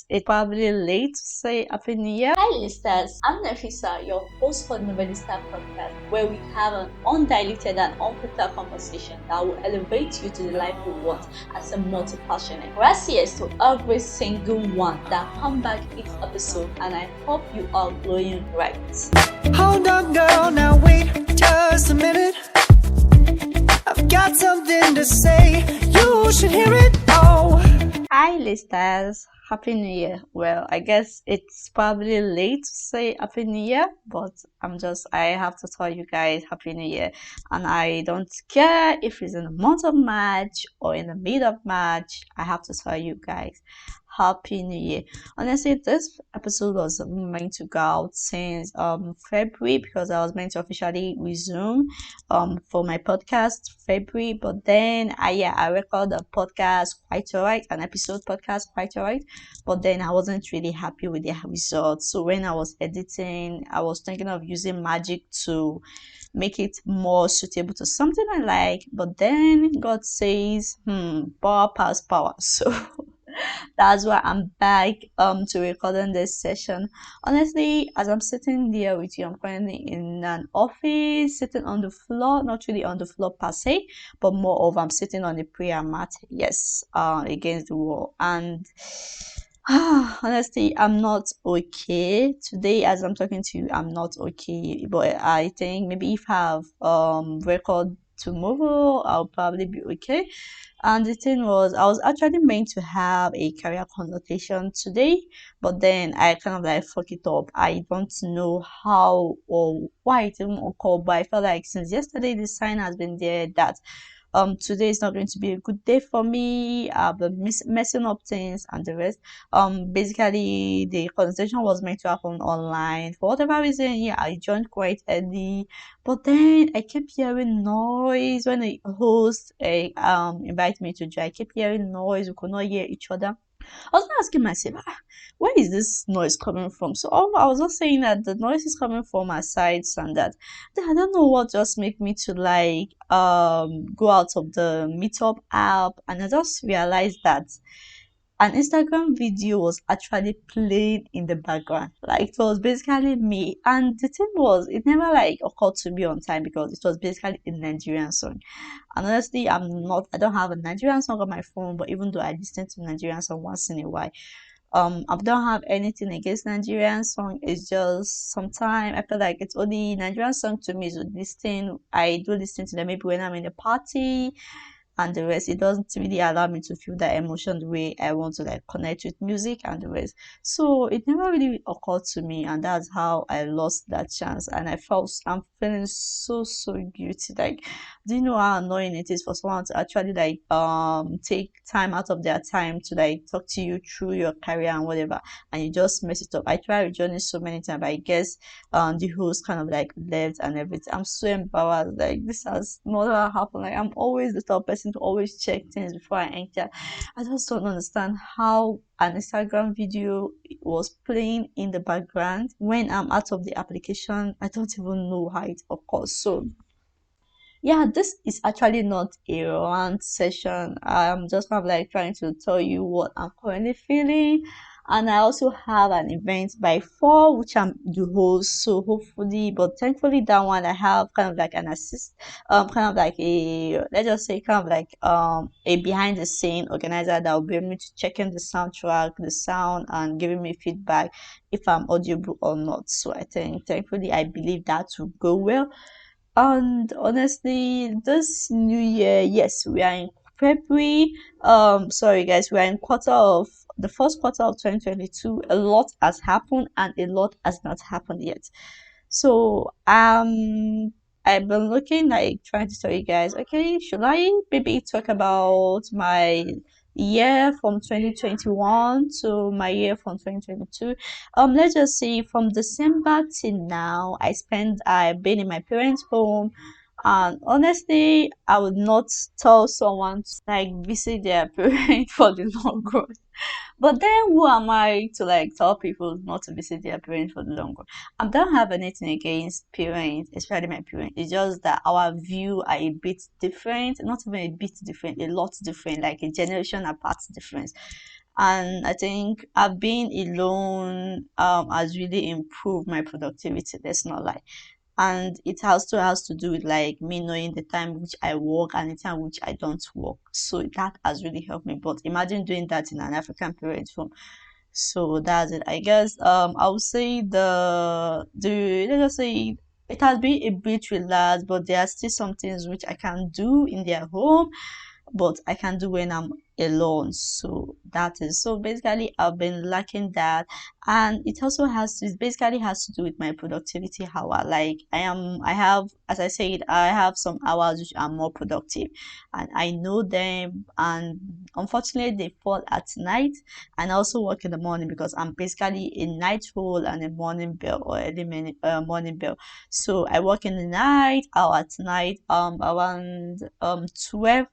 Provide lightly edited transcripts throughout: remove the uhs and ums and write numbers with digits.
it's probably late to say Happy New Year. Hi, listeners. I'm Nafisa, your host for Novellisteer Podcast, where we have an undiluted and unfiltered conversation that will elevate you to the life you want as a multi-passionate. Gracias to every single one that come back each episode, and I hope you are glowing right. Hold on, girl, now wait just a minute. I've got something to say, you should hear it. Oh. Hi, listeners. Happy New Year. Well, I guess it's probably late to say Happy New Year, but I have to tell you guys Happy New Year. And I don't care if it's in the month of March or in the mid of March, I have to tell you guys Happy New Year. Honestly, this episode was meant to go out since February, because I was meant to officially resume for my podcast February, but then I recorded a podcast quite alright, an episode podcast quite alright, but then I wasn't really happy with the results. So when I was editing, I was thinking of using magic to make it more suitable to something I like, but then God says power pass power. So that's why I'm back to recording this session. Honestly, as I'm sitting here with you, I'm currently in an office, sitting on the floor, not really on the floor per se, but more of I'm sitting on a prayer mat, yes, against the wall. And honestly, I'm not okay today. As I'm talking to you, I'm not okay, but I think maybe if I have record tomorrow, I'll probably be okay. And the thing was, I was actually meant to have a career consultation today, but then I kind of like fuck it up. I don't know how or why it even occurred, but I felt like since yesterday the sign has been there that today is not going to be a good day for me. I've been messing up things and the rest. Basically the consultation was meant to happen online. For whatever reason, yeah, I joined quite early, but then I kept hearing noise when the host invited me to join. I kept hearing noise. We could not hear each other. I was asking myself, where is this noise coming from? So I was just saying that the noise is coming from my sides, and that I don't know what just make me to like go out of the Meetup app, and I just realized that an Instagram video was actually playing in the background. Like it was basically me. And the thing was, it never like occurred to me on time because it was basically a Nigerian song. And honestly, I don't have a Nigerian song on my phone, but even though I listen to Nigerian song once in a while, I don't have anything against Nigerian song. It's just sometimes I feel like it's only Nigerian song to me. So I do listen to them maybe when I'm in a party and the rest. It doesn't really allow me to feel that emotion the way I want to like connect with music and the rest. So it never really occurred to me, and that's how I lost that chance. And I'm feeling so guilty. Like, do you know how annoying it is for someone to actually like take time out of their time to like talk to you through your career and whatever, and you just mess it up? I tried rejoining so many times, but I guess the host kind of like left and everything. I'm so embarrassed. Like, this has never happened. Like, I'm always the type of person to always check things before I enter. I just don't understand how an Instagram video was playing in the background when I'm out of the application. I don't even know how it occurs. So yeah, this is actually not a rant session. I'm just kind of like trying to tell you what I'm currently feeling. And I also have an event by 4, which I'm the host. So hopefully, but thankfully that one I have kind of like an assist, kind of like a, let's just say kind of like a behind the scene organizer that will be able to check in the soundtrack, the sound, and giving me feedback if I'm audible or not. So I think thankfully I believe that will go well. And honestly, this new year, yes, we are in February. Sorry guys, we are in the first quarter of 2022. A lot has happened and a lot has not happened yet. So I've been looking like trying to tell you guys, okay, should I maybe talk about my year from 2021 to my year from 2022? Let's just say from December till now, I've been in my parents' home, and honestly, I would not tell someone to like visit their parents for the long run. But then who am I to like tell people not to visit their parents for the long run? I don't have anything against parents, especially my parents. It's just that our view are a bit different, not even a bit different, a lot different, like a generation apart difference. And I think being alone has really improved my productivity. Let's not lie. And it also has to do with like me knowing the time which I work and the time which I don't work. So that has really helped me. But imagine doing that in an African parent home. So that's it. I guess I would say the let's just say it has been a bit relaxed, but there are still some things which I can do in their home but I can do when I'm alone. So that is so basically I've been lacking that, and it also it basically has to do with my productivity hour. Like I have, as I said, I have some hours which are more productive, and I know them, and unfortunately they fall at night, and I also work in the morning because I'm basically a night owl and a morning bell or early morning bell. So I work in the night or at night around 12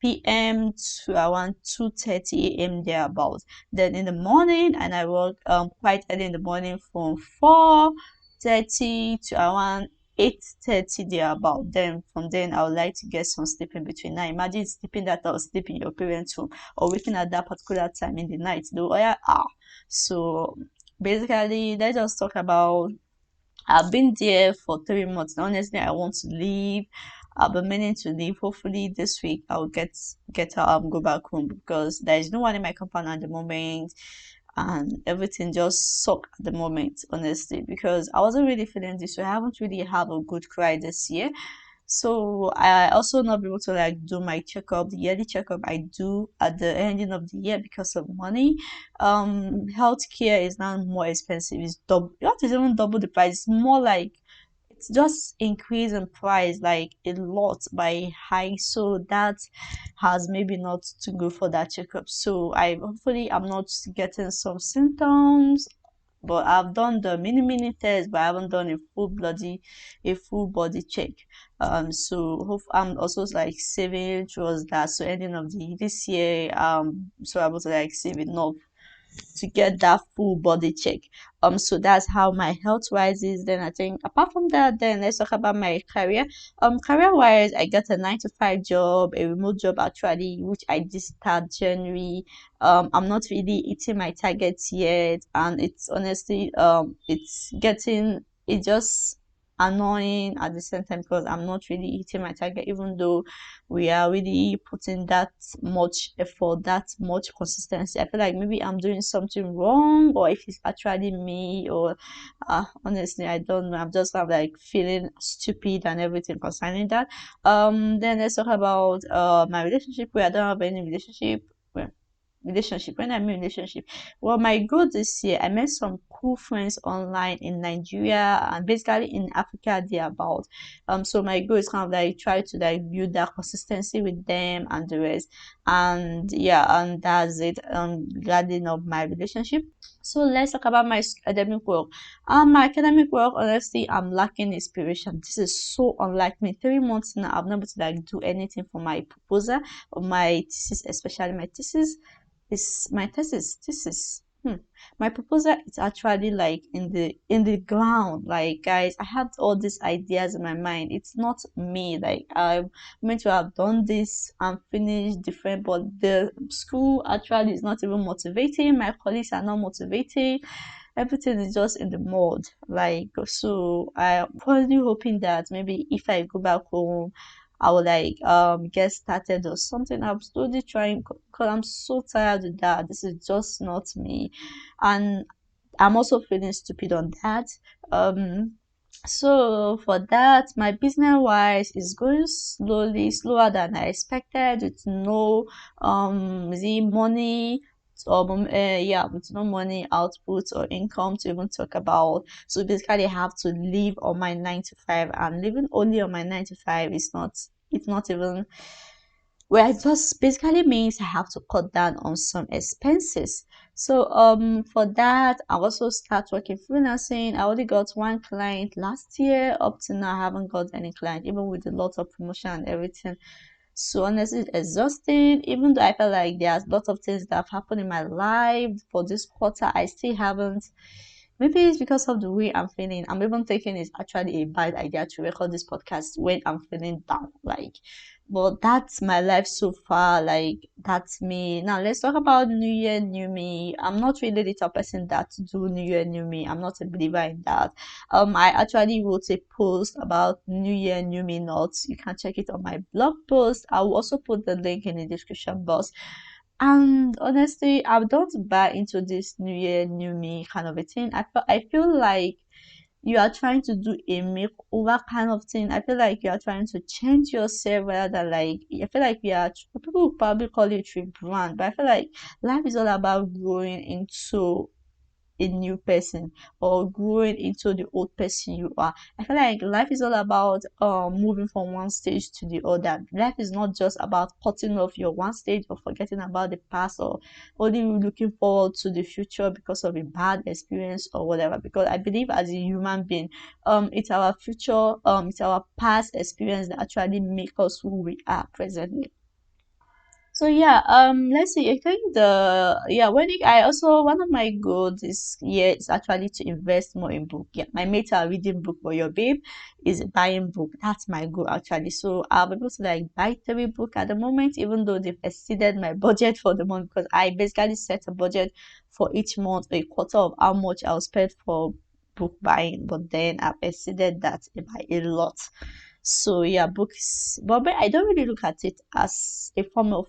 p.m. to around 2:30 a.m. thereabouts. Then in the morning, and I work quite early in the morning from 4:30 to around 8:30 thereabout. Then from then I would like to get some sleep in between. Now imagine sleeping that or sleeping in your parents' room or waking at that particular time in the night. Though yeah, so basically let's just talk about I've been there for 3 months. Honestly, I want to leave. I've been meaning to leave. Hopefully this week I'll get out and go back home because there is no one in my compound at the moment, and everything just suck at the moment, honestly, because I wasn't really feeling this way. I haven't really had a good cry this year. So I also not be able to like do my checkup, the yearly checkup I do at the ending of the year because of money. Healthcare is now more expensive. It's double, not even double the price. It's more like it's just increase in price like a lot by high. So that has maybe not to go for that checkup. So I hopefully I'm not getting some symptoms, but I've done the mini test, but I haven't done a full body check. So hope I'm also like saving towards that. So ending of the this year, so I was like saving enough to get that full body check. So that's how my health wise is. Then I think apart from that, then let's talk about my career. Career wise, I got a 9 to 5 job, a remote job actually, which I did start January. I'm not really hitting my targets yet, and it's honestly it's getting it just annoying at the same time because I'm not really hitting my target, even though we are really putting that much effort, that much consistency. I feel like maybe I'm doing something wrong, or if it's actually me, or honestly, I don't know. I'm just kind of like feeling stupid and everything concerning that. Then let's talk about my relationship where I don't have any relationship. Well, relationship when I mean relationship, well, my goal this year, I met some cool friends online in Nigeria and basically in Africa thereabout. So my goal is kind of like try to like build that consistency with them and the rest. And yeah, and that's it regarding of my relationship. So let's talk about my academic work. My academic work, honestly, I'm lacking inspiration. This is so unlike me. 3 months now, I've not been able to like do anything for my proposal or my thesis, especially my thesis. Is my thesis. My proposal is actually like in the ground. Like guys, I had all these ideas in my mind. It's not me. Like I'm meant to have done this and finished different, but the school actually is not even motivating. My colleagues are not motivating. Everything is just in the mold. Like so, I'm probably hoping that maybe if I go back home I will like get started or something. I'm slowly trying because I'm so tired of that. This is just not me, and I'm also feeling stupid on that. Um, so for that, my business wise is going slowly, slower than I expected, with no the money. Yeah, with no money output or income to even talk about. So basically, I have to live on my 9 to 5, and living only on my 9 to 5 is not. It's not even well, it just basically means I have to cut down on some expenses. So for that I also start working freelancing. I only got one client last year. Up to now I haven't got any client, even with a lot of promotion and everything. So honestly, it's exhausting. Even though I feel like there's lots of things that have happened in my life for this quarter, I still haven't. Maybe it's because of the way I'm feeling. I'm even thinking it's actually a bad idea to record this podcast when I'm feeling down. Like But that's my life so far. Like that's me. Now let's talk about New Year, New Me. I'm not really the type of person that do New Year, New Me. I'm not a believer in that. I actually wrote a post about New Year, New Me notes. You can check it on my blog post. I will also put the link in the description box. And honestly, I don't buy into this New Year, New Me kind of a thing. I feel like you are trying to do a makeover kind of thing. I feel like you are trying to change yourself rather than like I feel like we are people will probably call it rebrand, but I feel like life is all about growing into a new person or growing into the old person you are. I feel like life is all about moving from one stage to the other. Life is not just about cutting off your one stage or forgetting about the past or only looking forward to the future because of a bad experience or whatever. Because I believe as a human being, it's our future, it's our past experience that actually make us who we are presently. So yeah, let's see. I think I also one of my goals this year is actually to invest more in book. Yeah, my mates are reading book, but your babe is buying book. That's my goal actually. So I'll be able to like buy 3 book at the moment, even though they've exceeded my budget for the month because I basically set a budget for each month, a quarter of how much I'll spend for book buying, but then I've exceeded that by a lot. So yeah, books, but I don't really look at it as a form of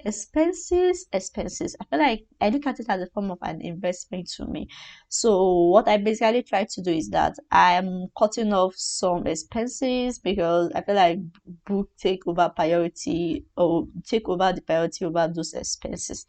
expenses. I feel like I look at it as a form of an investment to me. So what I basically try to do is that I'm cutting off some expenses because I feel like book take over priority or take over the priority over those expenses.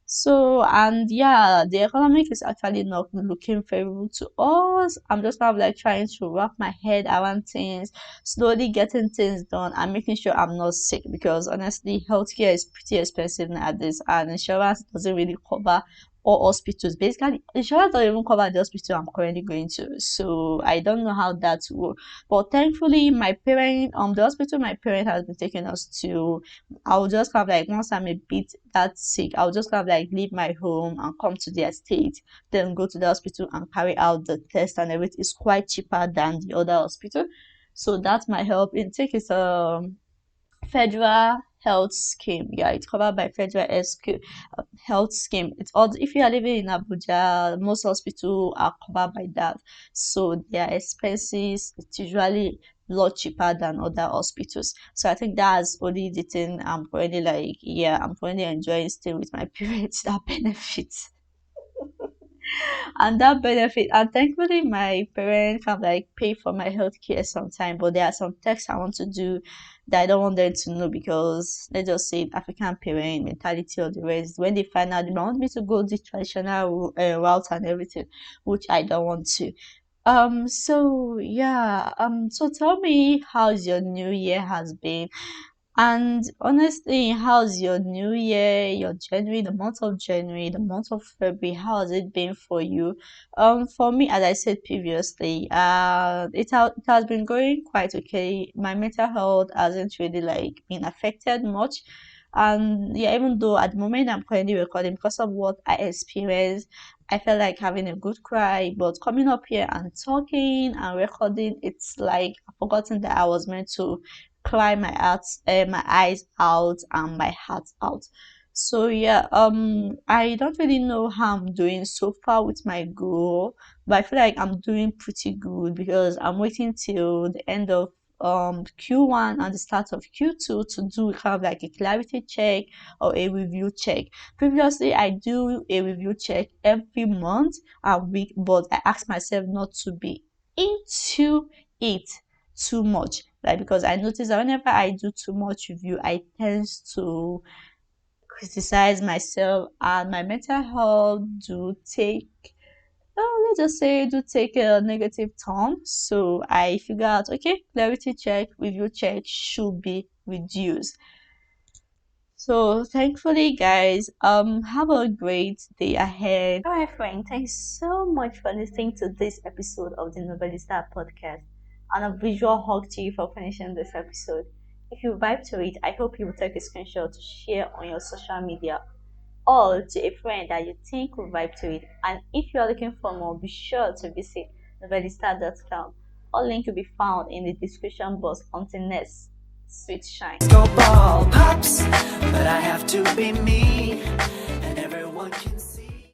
So, and yeah, the economic is actually not looking favorable to us. I'm just kind of like trying to wrap my head around things, slowly getting things done and making sure I'm not sick because honestly, healthcare is pretty expensive nowadays and insurance doesn't really cover all hospitals. Basically, insurance doesn't even cover the hospital I'm currently going to. So I don't know how that will. But thankfully, the hospital my parent has been taking us to, I'll just kind of like once I'm a bit that sick, I'll just kind of like leave my home and come to their state, then go to the hospital and carry out the test and everything. It's quite cheaper than the other hospital. So that might help. Intake is federal health scheme. Yeah, it's covered by federal health scheme. It's all if you are living in Abuja, most hospitals are covered by that. So their expenses it's usually a lot cheaper than other hospitals. So I think that's only the thing I'm currently like, yeah, I'm currently enjoying staying with my parents that benefits and that benefit and thankfully my parents can like pay for my healthcare sometime but there are some texts I want to do that I don't want them to know because let's just say African parent mentality or the rest when they find out they want me to go the traditional route and everything which I don't want to so yeah so tell me how's your new year has been and honestly, how's your new year, your January, the month of January, the month of February, how has it been for you? For me, as I said previously, it has been going quite okay. My mental health hasn't really like been affected much. And yeah, even though at the moment I'm currently recording because of what I experienced, I felt like having a good cry, but coming up here and talking and recording, it's like I've forgotten that I was meant to cry my eyes out and my heart out. So yeah, I don't really know how I'm doing so far with my goal, but I feel like I'm doing pretty good because I'm waiting till the end of Q1 and the start of Q2 to do kind of like a clarity check or a review check. Previously, I do a review check every month and week, but I ask myself not to be into it too much like because I notice that whenever I do too much review I tend to criticize myself and my mental health do take let's just say do take a negative turn so I figure out okay clarity check review check should be reduced so thankfully guys have a great day ahead. All right friend, thanks so much for listening to this episode of the Novellisteer Podcast and a visual hug to you for finishing this episode. If you vibe to it, I hope you will take a screenshot to share on your social media or to a friend that you think will vibe to it. And if you are looking for more, be sure to visit novellistar.com. All link will be found in the description box. Until next sweet shine. Go ball pops, but I have to be me, and everyone can